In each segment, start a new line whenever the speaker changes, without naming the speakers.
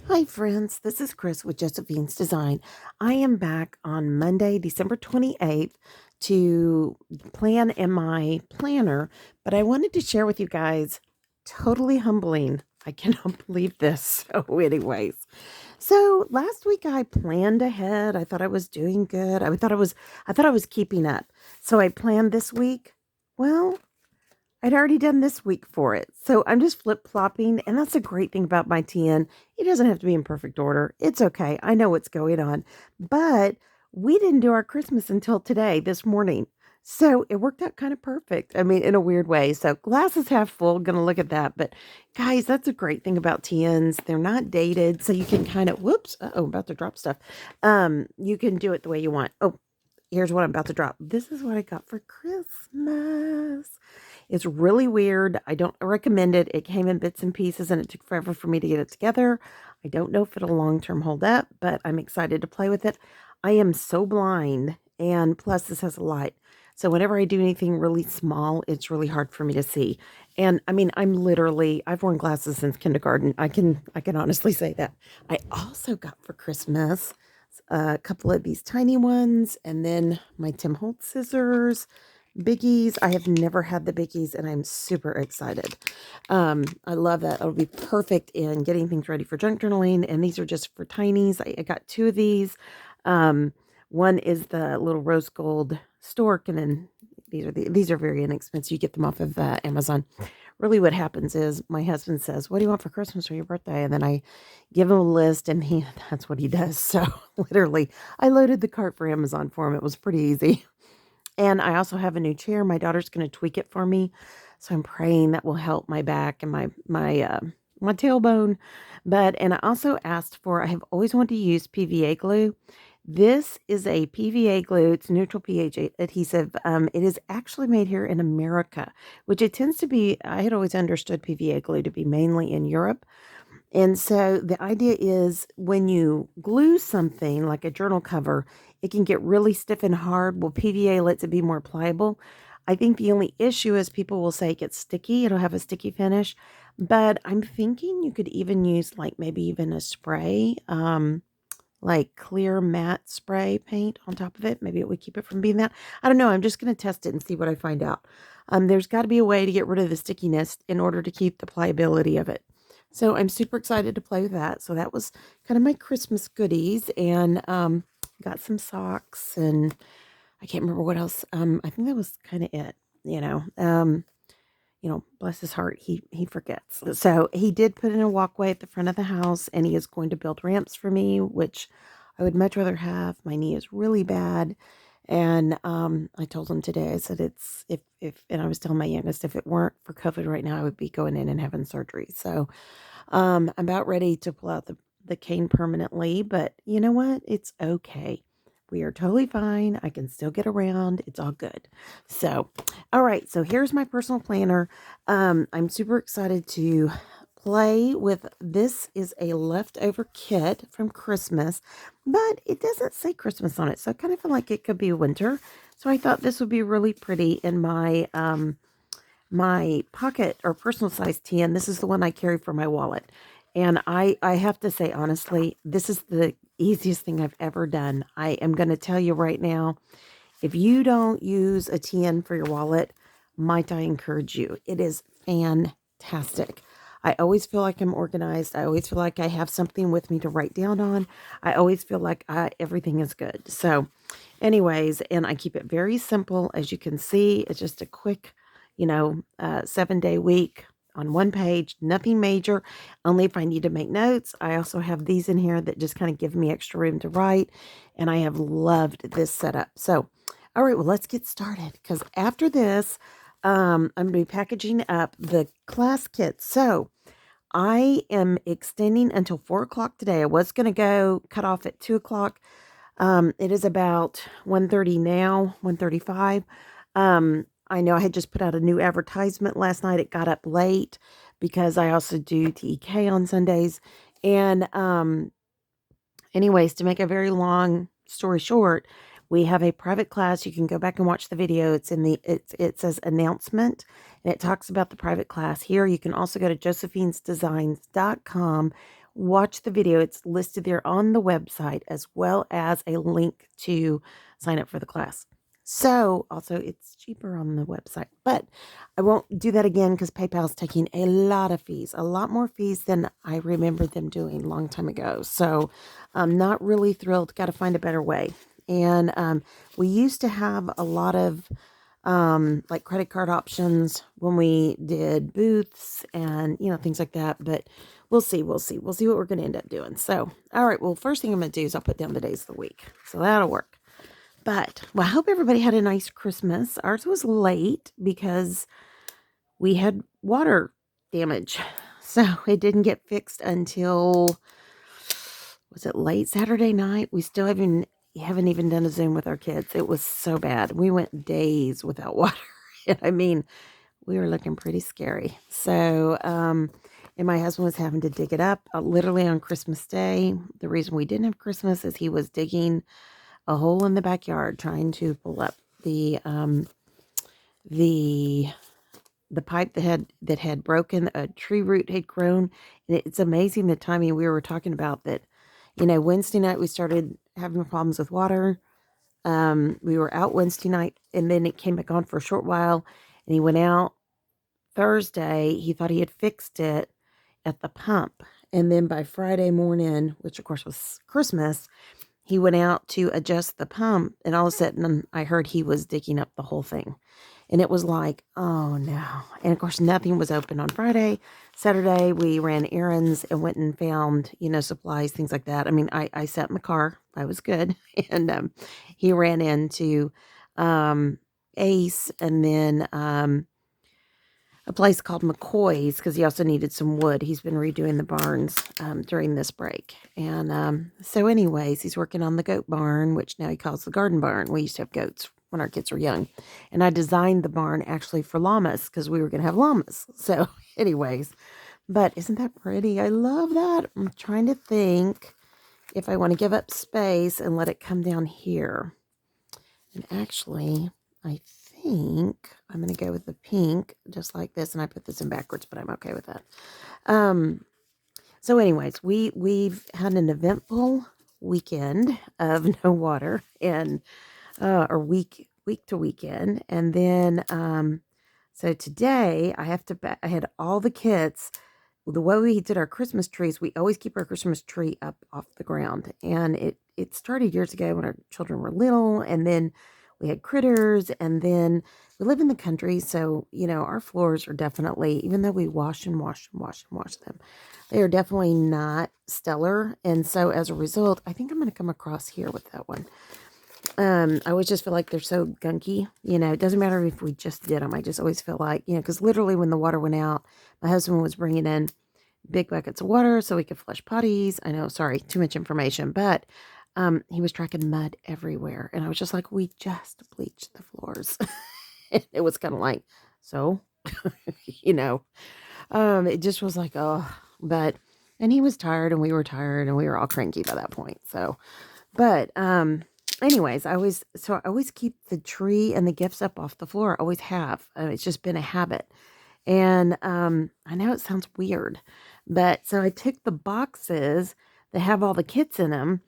Hi, friends. This is Chris with Josephine's Design. I am back on Monday, December 28th to plan in my planner, but I wanted to share with you guys totally humbling. I cannot believe this. So, anyways, so last week I planned ahead. I thought I was doing good. I thought I was keeping up. So I planned this week. Well, I'd already done this week for it. So I'm just flip flopping. And that's the great thing about my TN. It doesn't have to be in perfect order. It's okay. I know what's going on. But we didn't do our Christmas until today, this morning. So it worked out kind of perfect. I mean, in a weird way. So glass is half full. Gonna look at that. But guys, that's a great thing about TNs. They're not dated. So you can kind of, whoops, about to drop stuff. You can do it the way you want. Oh, here's what I'm about to drop. This is what I got for Christmas. It's really weird. I don't recommend it. It came in bits and pieces and it took forever for me to get it together. I don't know if it'll long term hold up, but I'm excited to play with it. I am so blind, and plus, this has a light. So, whenever I do anything really small, it's really hard for me to see. And I mean, I've worn glasses since kindergarten. I can honestly say that. I also got for Christmas a couple of these tiny ones and then my Tim Holtz scissors. Biggies. I have never had the biggies and I'm super excited. I love that. It'll be perfect in getting things ready for junk journaling. And these are just for tinies. I got two of these. Um, One is the little rose gold stork, and then these are very inexpensive. You get them off of Amazon. Really, what happens is my husband says, "What do you want for Christmas or your birthday?" And then I give him a list, and that's what he does. So literally, I loaded the cart for Amazon for him. It was pretty easy. And I also have a new chair. My daughter's gonna tweak it for me, so I'm praying that will help my back and my tailbone. And I also asked for. I have always wanted to use PVA glue. This is a PVA glue. It's neutral pH adhesive. It is actually made here in America, which it tends to be. I had always understood PVA glue to be mainly in Europe. And so the idea is when you glue something like a journal cover, it can get really stiff and hard. Well, PVA lets it be more pliable. I think the only issue is people will say it gets sticky. It'll have a sticky finish. But I'm thinking you could even use like maybe even a spray, like clear matte spray paint on top of it. Maybe it would keep it from being that. I don't know. I'm just going to test it and see what I find out. There's got to be a way to get rid of the stickiness in order to keep the pliability of it. So I'm super excited to play with that. So that was kind of my Christmas goodies, and got some socks, and I can't remember what else. I think that was kind of it. You know, bless his heart, he forgets. So he did put in a walkway at the front of the house, and he is going to build ramps for me, which I would much rather have. My knee is really bad. And I told him today, I said, it's and I was telling my youngest, if it weren't for COVID right now, I would be going in and having surgery. So I'm about ready to pull out the cane permanently, but you know what? It's okay. We are totally fine. I can still get around. It's all good. So, all right. So here's my personal planner. I'm super excited to play with. This is a leftover kit from Christmas, but it doesn't say Christmas on it, so I kind of feel like it could be winter. So I thought this would be really pretty in my pocket or personal size TN. This is the one I carry for my wallet. And I have to say, honestly, this is the easiest thing I've ever done. I am going to tell you right now, if you don't use a TN for your wallet, might I encourage you? It is fantastic. I always feel like I'm organized. I always feel like I have something with me to write down on. I always feel like everything is good. So, anyways, and I keep it very simple. As you can see, it's just a quick, 7-day week on one page, nothing major, only if I need to make notes. I also have these in here that just kind of give me extra room to write, and I have loved this setup. So, all right, well, let's get started because after this, I'm going to be packaging up the class kits. So, I am extending until 4 o'clock today. I was going to go cut off at 2 o'clock. It is about 1:30 now, 1:35. I know I had just put out a new advertisement last night. It got up late because I also do TEK on Sundays. And anyways, to make a very long story short, we have a private class. You can go back and watch the video. It says announcement, and it talks about the private class here. You can also go to josephinesdesigns.com watch the video. It's listed there on the website, as well as a link to sign up for the class. So also it's cheaper on the website, but I won't do that again because PayPal is taking a lot of fees, a lot more fees than I remember them doing a long time ago. So I'm not really thrilled. Got to find a better way. And we used to have a lot of like credit card options when we did booths and, things like that. But we'll see. We'll see what we're going to end up doing. So, all right. Well, first thing I'm going to do is I'll put down the days of the week. So that'll work. But, well, I hope everybody had a nice Christmas. Ours was late because we had water damage. So it didn't get fixed until, was it late Saturday night? We still haven't even done a Zoom with our kids. It was so bad. We went days without water. And I mean, we were looking pretty scary. So, and my husband was having to dig it up literally on Christmas Day. The reason we didn't have Christmas is he was digging a hole in the backyard trying to pull up the pipe that had broken. A tree root had grown, and it's amazing the timing. We were talking about that. Wednesday night we started having problems with water. We were out Wednesday night, and then it came back on for a short while, and he went out Thursday. He thought he had fixed it at the pump, and then by Friday morning, which of course was Christmas, he went out to adjust the pump, and all of a sudden I heard he was digging up the whole thing. And it was like, oh no. And of course, nothing was open on Friday. Saturday, we ran errands and went and found, supplies, things like that. I mean, I sat in the car. I was good. And he ran into Ace, and then a place called McCoy's because he also needed some wood. He's been redoing the barns during this break. And so anyways, he's working on the goat barn, which now he calls the garden barn. We used to have goats when our kids were young. And I designed the barn actually for llamas because we were going to have llamas. So anyways, but isn't that pretty? I love that. I'm trying to think if I want to give up space and let it come down here. And actually, I think I'm going to go with the pink just like this. And I put this in backwards, but I'm okay with that. So anyways, we've had an eventful weekend of no water, and or week to weekend. And then so today I had all the kits. The way we did our Christmas trees, we always keep our Christmas tree up off the ground. And it started years ago when our children were little, and then we had critters, and then we live in the country. So, our floors are definitely, even though we wash them, they are definitely not stellar. And so as a result, I think I'm going to come across here with that one. I always just feel like they're so gunky. It doesn't matter if we just did them. I just always feel like, because literally when the water went out, my husband was bringing in big buckets of water so we could flush potties. I know, sorry, too much information, but he was tracking mud everywhere. And I was just like, we just bleached the floors. It was kind of like, so, it just was like, oh, and he was tired and we were tired and we were all cranky by that point. So, but, anyways, I always keep the tree and the gifts up off the floor. I always have. It's just been a habit. And I know it sounds weird, but so I took the boxes that have all the kits in them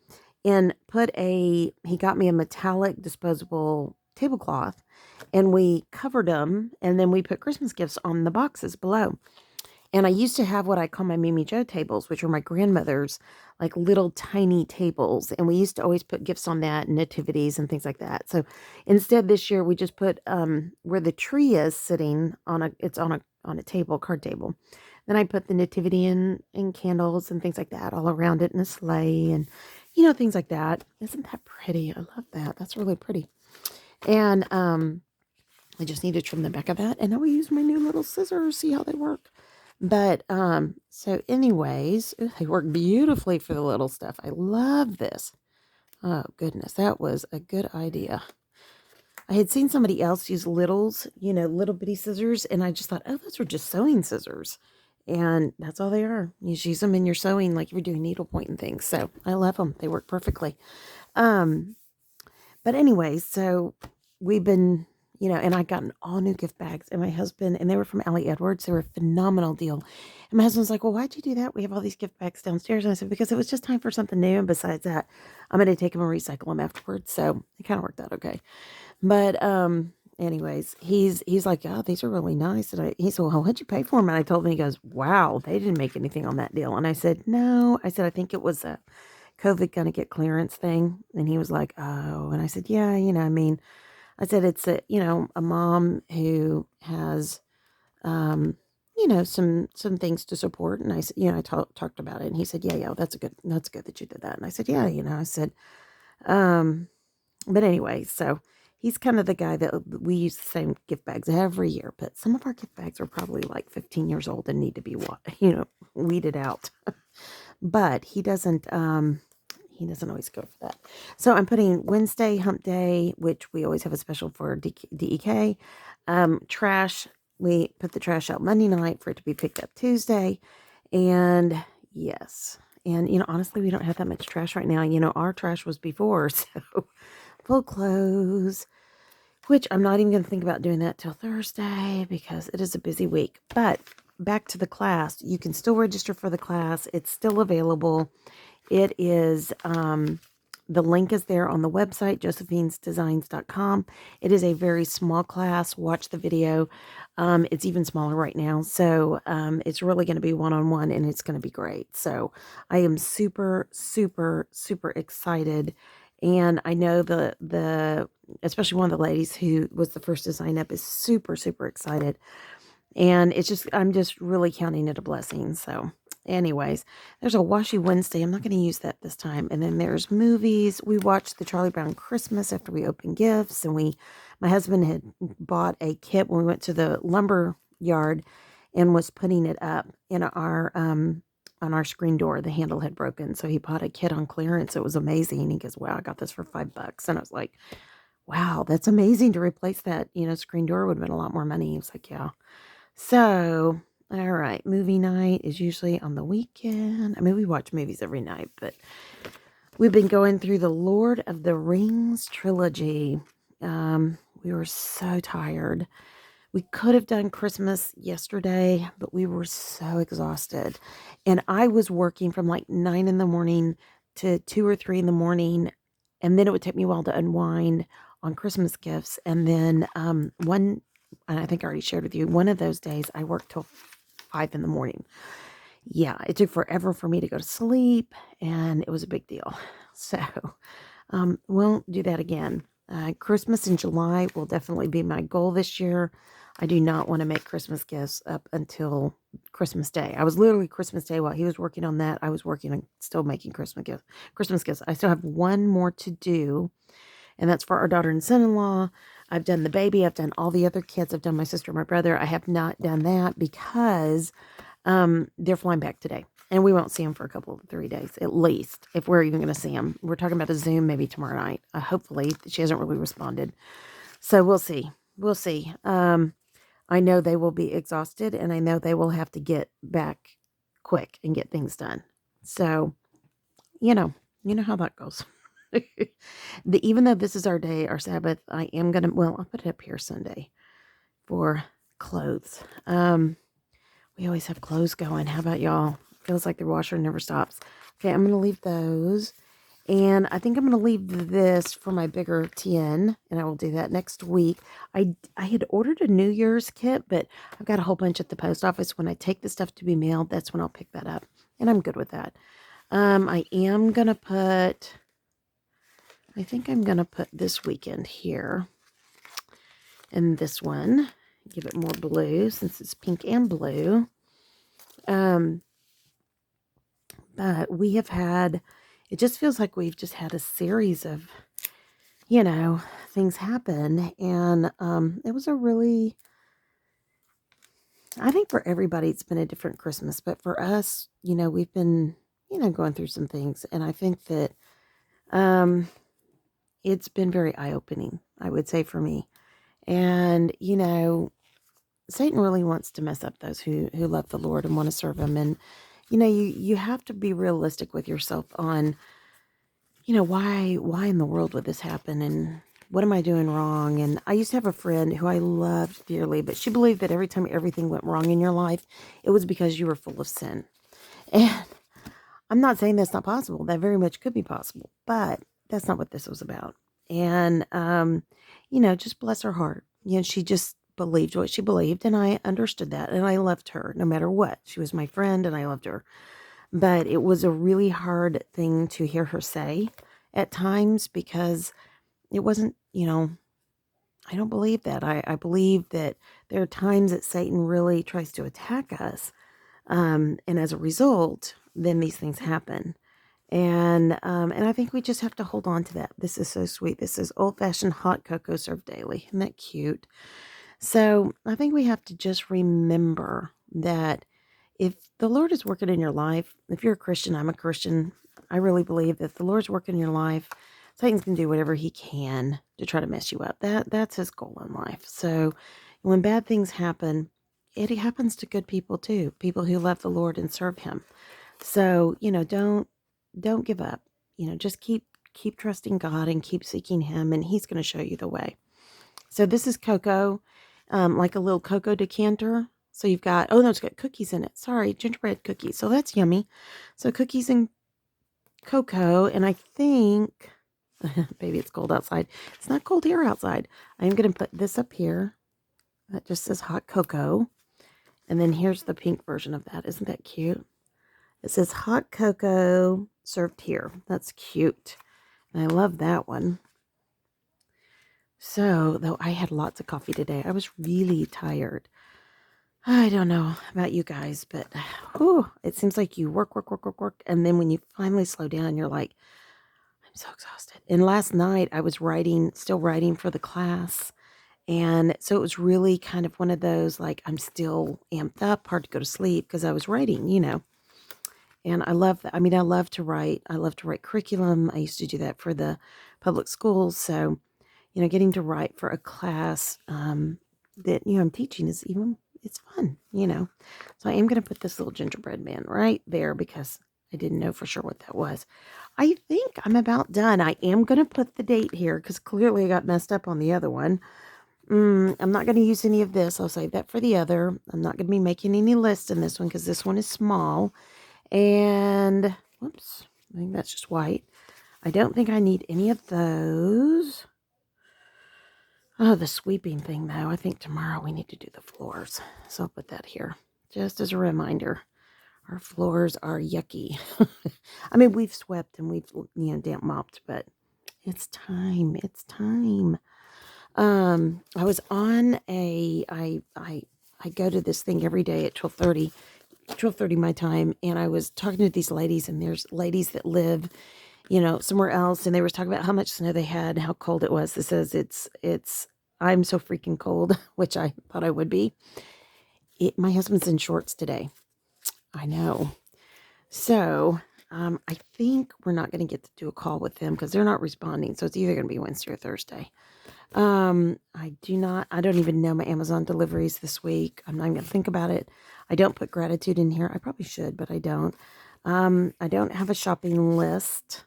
and he got me a metallic disposable tablecloth, and we covered them, and then we put Christmas gifts on the boxes below. And I used to have what I call my Mimi Joe tables, which were my grandmother's, like little tiny tables. And we used to always put gifts on that, and nativities and things like that. So instead this year we just put where the tree is sitting on a table, card table. Then I put the nativity and candles and things like that all around it, in a sleigh and, things like that. Isn't that pretty? I love that. That's really pretty. And I just need to trim the back of that. And now we use my new little scissors, see how they work. But, so anyways, they work beautifully for the little stuff. I love this. Oh, goodness. That was a good idea. I had seen somebody else use little bitty scissors, and I just thought, oh, those are just sewing scissors. And that's all they are. You just use them in your sewing like you're doing needlepoint and things. So I love them. They work perfectly. But anyways, so we've been, and I got an all new gift bags, and my husband, and they were from Allie Edwards. They were a phenomenal deal. And my husband's like, well, why'd you do that? We have all these gift bags downstairs. And I said, because it was just time for something new. And besides that, I'm going to take them and recycle them afterwards. So it kind of worked out okay. But, anyways, he's like, oh, these are really nice. And he said, well, what'd you pay for them? And I told him, he goes, wow, they didn't make anything on that deal. And I said, no, I think it was a COVID gonna get clearance thing. And he was like, oh, and I said, yeah, I mean, I said, it's a mom who has, some things to support. And I said, I talked about it, and he said, yeah, that's good that you did that. And I said, yeah, I said, um, but anyway, so he's kind of the guy that we use the same gift bags every year, but some of our gift bags are probably like 15 years old and need to be, weeded out. But he doesn't always go for that. So I'm putting Wednesday, hump day, which we always have a special for DEK. Trash, we put the trash out Monday night for it to be picked up Tuesday. And yes. And, honestly, we don't have that much trash right now. Our trash was before, so full clothes, which I'm not even going to think about doing that till Thursday because it is a busy week. But back to the class, you can still register for the class. It's still available. It is, the link is there on the website, josephinesdesigns.com. It is a very small class. Watch the video. It's even smaller right now. So it's really going to be one-on-one, and it's going to be great. So I am super, super, super excited. And I know especially one of the ladies who was the first to sign up is super, super excited. And I'm just really counting it a blessing. So anyways, there's a Washi Wednesday. I'm not going to use that this time. And then there's movies. We watched the Charlie Brown Christmas after we opened gifts. And my husband had bought a kit when we went to the lumber yard and was putting it up in on our screen door. The handle had broken. So he bought a kit on clearance. It was amazing. He goes, wow, I got this for $5. And I was like, wow, that's amazing to replace that, screen door would have been a lot more money. He was like, yeah. So, all right, movie night is usually on the weekend. I mean, we watch movies every night, but we've been going through the Lord of the Rings trilogy. We were so tired. We could have done Christmas yesterday, but we were so exhausted. And I was working from like 9 in the morning to 2 or 3 in the morning. And then it would take me a while to unwind on Christmas gifts. And then and I think I already shared with you, one of those days I worked till 5 in the morning. Yeah, it took forever for me to go to sleep, and it was a big deal. So, won't do that again. Christmas in July will definitely be my goal this year. I do not want to make Christmas gifts up until Christmas Day. I was literally Christmas Day while he was working on that. I was working on still making Christmas gifts. I still have one more to do, and that's for our daughter and son-in-law. I've done the baby. I've done all the other kids. I've done my sister and my brother. I have not done that because they're flying back today. And we won't see them for a couple of 3 days, at least, if we're even going to see them. We're talking about a Zoom maybe tomorrow night. Hopefully. She hasn't really responded. So we'll see. We'll see. I know they will be exhausted, and I know they will have to get back quick and get things done. So, you know how that goes. Even though this is our day, our Sabbath, I am going to, I'll put it up here Sunday for clothes. We always have clothes going. How about y'all? Feels like the washer never stops. Okay, I'm going to leave those. And I think I'm going to leave this for my bigger tin, and I will do that next week. I had ordered a New Year's kit, but I've got a whole bunch at the post office. When I take the stuff to be mailed, that's when I'll pick that up, and I'm good with that. I am going to put, I think I'm going to put this weekend here, and this one, give it more blue since it's pink and blue. But we have had, it just feels like we've just had a series of, things happen. And it was a really, I think for everybody, it's been a different Christmas. But for us, we've been, going through some things. And I think that it's been very eye-opening, I would say, for me. And, Satan really wants to mess up those who love the Lord and want to serve him. And, you have to be realistic with yourself on, why in the world would this happen? And, what am I doing wrong? And I used to have a friend who I loved dearly, but she believed that every time everything went wrong in your life, it was because you were full of sin. And I'm not saying that's not possible. That very much could be possible, but that's not what this was about. And, just bless her heart. She just believed what she believed, and I understood that, and I loved her no matter what. She was my friend, and I loved her. But it was a really hard thing to hear her say at times because it wasn't, I don't believe that. I believe that there are times that Satan really tries to attack us. And as a result, then these things happen. And I think we just have to hold on to that. This is so sweet. This is old-fashioned hot cocoa served daily. Isn't that cute? So I think we have to just remember that if the Lord is working in your life, if you're a Christian, I'm a Christian, I really believe that if the Lord's working in your life, Satan's going to do whatever he can to try to mess you up. That's his goal in life. So when bad things happen, it happens to good people too, people who love the Lord and serve him. So, don't give up. Just keep trusting God and keep seeking him, and he's going to show you the way. So this is cocoa, like a little cocoa decanter. So you've got, oh no, it's got cookies in it. Sorry, gingerbread cookies. So that's yummy. So cookies and cocoa, and I think, baby, it's cold outside. It's not cold here outside. I am going to put this up here. That just says hot cocoa. And then here's the pink version of that. Isn't that cute? It says hot cocoa served here. That's cute. And I love that one. So, though I had lots of coffee today, I was really tired. I don't know about you guys, but it seems like you work, and then when you finally slow down, you're like, I'm so exhausted. And last night I was still writing for the class, and so it was really kind of one of those, like, I'm still amped up, hard to go to sleep because I was writing, And I love that. I mean, I love to write. I love to write curriculum. I used to do that for the public schools. So, getting to write for a class that, I'm teaching it's fun, So I am going to put this little gingerbread man right there because I didn't know for sure what that was. I think I'm about done. I am going to put the date here because clearly I got messed up on the other one. I'm not going to use any of this. I'll save that for the other. I'm not going to be making any lists in this one because this one is small. And, whoops, I think that's just white. I don't think I need any of those. Oh, the sweeping thing, though. I think tomorrow we need to do the floors. So I'll put that here. Just as a reminder, our floors are yucky. I mean, we've swept and we've, damp mopped, but it's time. It's time. I was on I go to this thing every day at 12:30 my time, and I was talking to these ladies, and there's ladies that live, somewhere else, and they were talking about how much snow they had, how cold it was. It says I'm so freaking cold, which I thought I would be. My husband's in shorts today. I know. So, I think we're not going to get to do a call with them because they're not responding. So it's either going to be Wednesday or Thursday. I don't even know my Amazon deliveries this week. I'm not going to think about it. I don't put gratitude in here. I probably should, but I don't. I don't have a shopping list,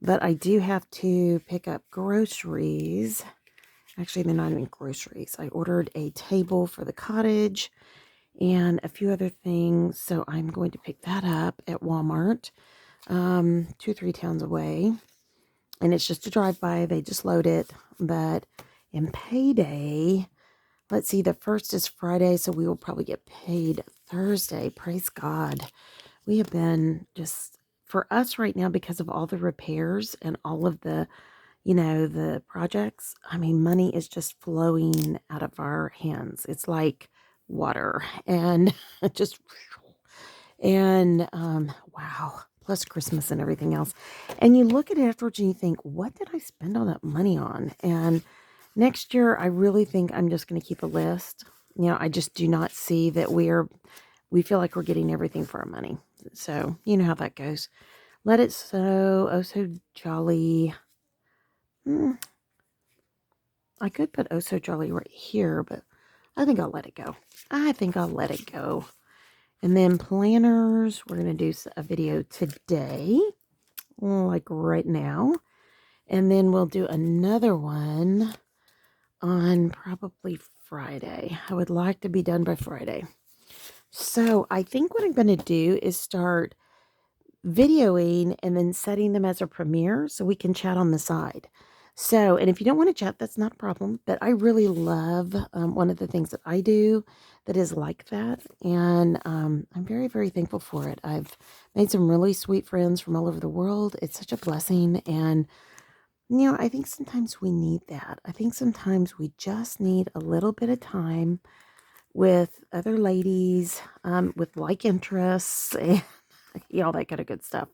but I do have to pick up groceries. Actually, they're not even groceries. I ordered a table for the cottage and a few other things. So I'm going to pick that up at Walmart, 2-3 towns away. And it's just a drive-by. They just load it. But in payday, let's see, the first is Friday, so we will probably get paid Thursday. Praise God. We have been just, for us right now, because of all the repairs and all of the, the projects, I mean, money is just flowing out of our hands. It's like water. And wow. Plus Christmas and everything else. And you look at it afterwards and you think, what did I spend all that money on? And next year, I really think I'm just going to keep a list. I just do not see that we feel like we're getting everything for our money. So, you know how that goes. Let it sow, oh so jolly. I could put oh so jolly right here, but I think I'll let it go. And then planners, we're going to do a video today, like right now. And then we'll do another one on probably Friday. I would like to be done by Friday. So I think what I'm going to do is start videoing and then setting them as a premiere so we can chat on the side. So, and if you don't want to chat, that's not a problem. But I really love one of the things that I do that is like that. And I'm very, very thankful for it. I've made some really sweet friends from all over the world. It's such a blessing. And, I think sometimes we need that. I think sometimes we just need a little bit of time with other ladies with like interests and all that kind of good stuff.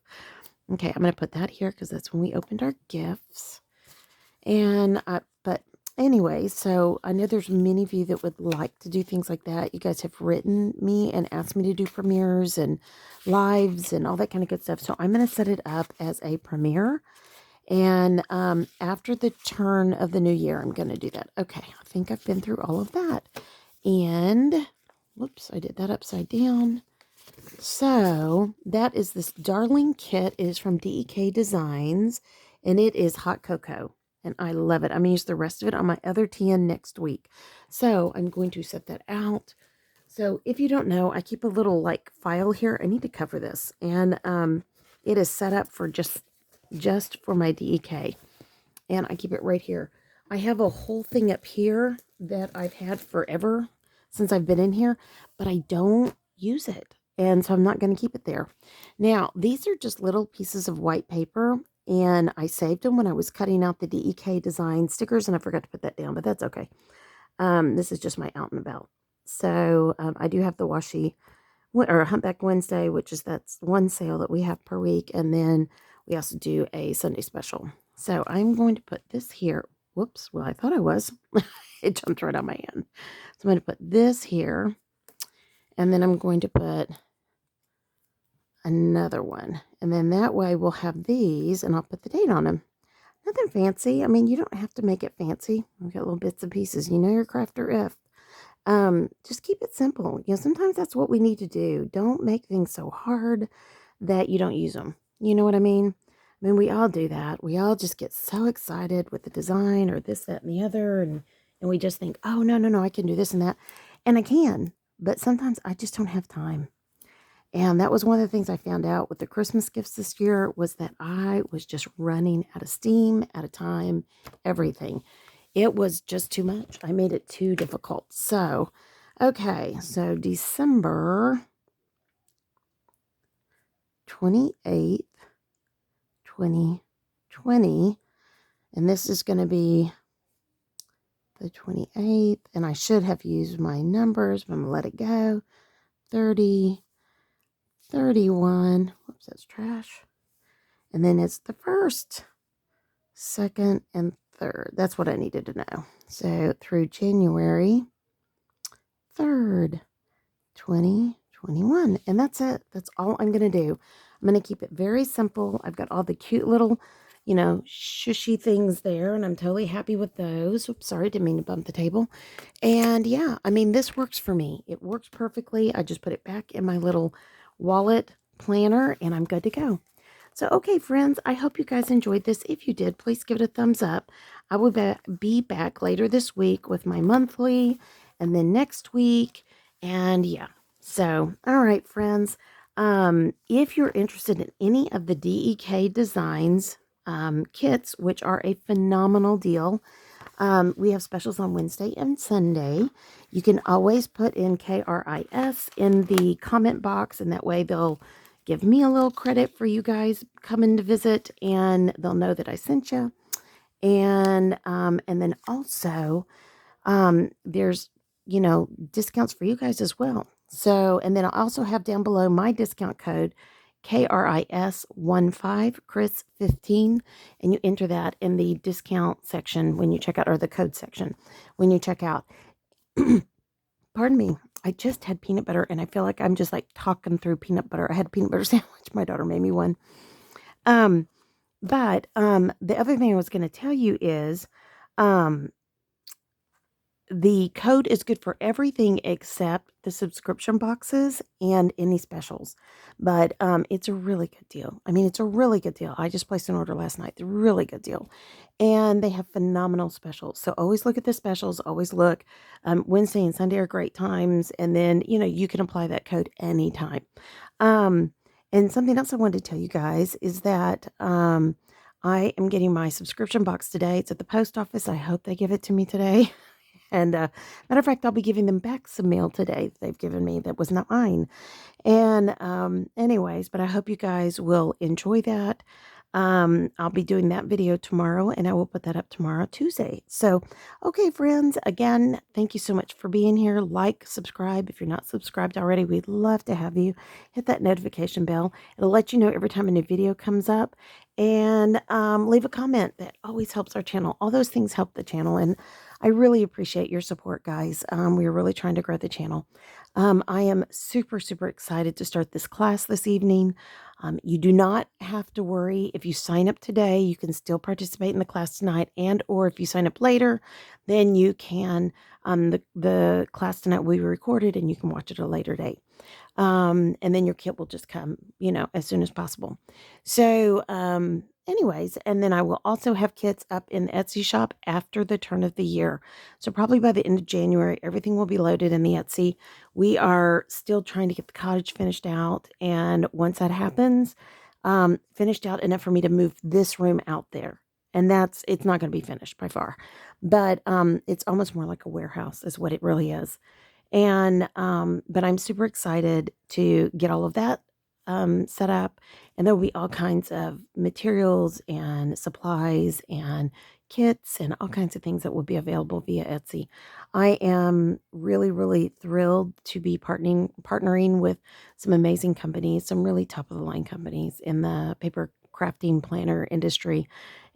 Okay, I'm going to put that here because that's when we opened our gifts. And, but anyway, so I know there's many of you that would like to do things like that. You guys have written me and asked me to do premieres and lives and all that kind of good stuff. So I'm going to set it up as a premiere. And after the turn of the new year, I'm going to do that. Okay, I think I've been through all of that. And, whoops, I did that upside down. So that is this darling kit. It is from DEK Designs, and it is hot cocoa, and I love it. I'm going to use the rest of it on my other tin next week. So I'm going to set that out. So if you don't know, I keep a little file here. I need to cover this, and it is set up for just for my DEK, and I keep it right here. I have a whole thing up here that I've had forever since I've been in here, but I don't use it. And so I'm not going to keep it there. Now, these are just little pieces of white paper, and I saved them when I was cutting out the DEK Design stickers, and I forgot to put that down, but that's okay. This is just my out and about. So I do have the washi, or Humpback Wednesday, which is that's one sale that we have per week, and then we also do a Sunday special. So I'm going to put this here. Whoops, well, I thought I was. It jumped right on my hand. So I'm going to put this here, and then I'm going to put another one, and then that way we'll have these, and I'll put the date on them. Nothing fancy. I mean, you don't have to make it fancy. We've got little bits and pieces. You know your craft or if. Just keep it simple. Sometimes that's what we need to do. Don't make things so hard that you don't use them. You know what I mean? I mean, we all do that. We all just get so excited with the design or this, that, and the other, and we just think, oh, no, I can do this and that. And I can, but sometimes I just don't have time. And that was one of the things I found out with the Christmas gifts this year was that I was just running out of steam, out of time, everything. It was just too much. I made it too difficult. So, okay, so December 28th, 2020, and this is going to be the 28th, and I should have used my numbers, but I'm going to let it go. 30, 31, whoops, that's trash. And then it's the 1st, 2nd, and 3rd. That's what I needed to know. So through January 3rd, 2021. And that's it. That's all I'm going to do. I'm going to keep it very simple. I've got all the cute little, shushy things there, and I'm totally happy with those. Oops, sorry, didn't mean to bump the table. And yeah, I mean, this works for me. It works perfectly. I just put it back in my little wallet planner, and I'm good to go. So, okay, friends, I hope you guys enjoyed this. If you did, please give it a thumbs up. I will be back later this week with my monthly, and then next week. And yeah, so, all right, friends. If you're interested in any of the DEK Designs kits, which are a phenomenal deal, we have specials on Wednesday and Sunday. You can always put in KRIS in the comment box, and that way they'll give me a little credit for you guys coming to visit, and they'll know that I sent you. And then also, there's, discounts for you guys as well. So, and then I'll also have down below my discount code, KRIS15, Chris15, and you enter that in the discount section when you check out, or the code section when you check out. Pardon me. I just had peanut butter, and I feel like I'm just talking through peanut butter. I had a peanut butter sandwich. My daughter made me one. But the other thing I was going to tell you is, the code is good for everything except the subscription boxes and any specials. But it's a really good deal. I mean, it's a really good deal. I just placed an order last night. It's a really good deal. And they have phenomenal specials. So always look at the specials. Always look. Wednesday and Sunday are great times. And then, you can apply that code anytime. Um, and something else I wanted to tell you guys is that I am getting my subscription box today. It's at the post office. I hope they give it to me today. And matter of fact, I'll be giving them back some mail today that they've given me that was not mine. And anyways, but I hope you guys will enjoy that. I'll be doing that video tomorrow, and I will put that up tomorrow, Tuesday. So, okay, friends, again, thank you so much for being here. Like, subscribe. If you're not subscribed already, we'd love to have you. Hit that notification bell. It'll let you know every time a new video comes up. And leave a comment. That always helps our channel. All those things help the channel, and I really appreciate your support, guys. We are really trying to grow the channel. I am super, super excited to start this class this evening. You do not have to worry. If you sign up today, you can still participate in the class tonight, and or if you sign up later, then you can, the class tonight will be recorded and you can watch it at a later date. And then your kit will just come, as soon as possible. So, anyways, and then I will also have kits up in the Etsy shop after the turn of the year. So probably by the end of January, everything will be loaded in the Etsy. We are still trying to get the cottage finished out. And once that happens, finished out enough for me to move this room out there. And it's not going to be finished by far, but it's almost more like a warehouse is what it really is. And but I'm super excited to get all of that set up, and there'll be all kinds of materials and supplies and kits and all kinds of things that will be available via Etsy. I am really, really thrilled to be partnering with some amazing companies, some really top of the line companies in the paper crafting planner industry.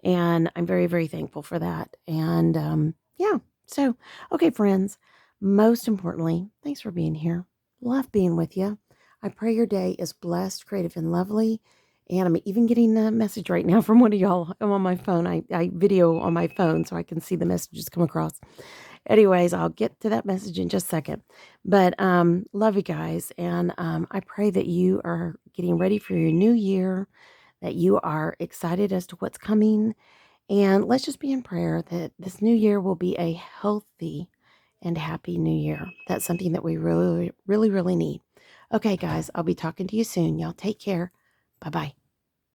And I'm very, very thankful for that. And yeah, so okay, friends. Most importantly, thanks for being here. Love being with you. I pray your day is blessed, creative, and lovely. And I'm even getting a message right now from one of y'all. I'm on my phone. I video on my phone so I can see the messages come across. Anyways, I'll get to that message in just a second. But love you guys. And I pray that you are getting ready for your new year, that you are excited as to what's coming. And let's just be in prayer that this new year will be a healthy and happy new year. That's something that we really, really, really need. Okay, guys, I'll be talking to you soon. Y'all take care. Bye-bye.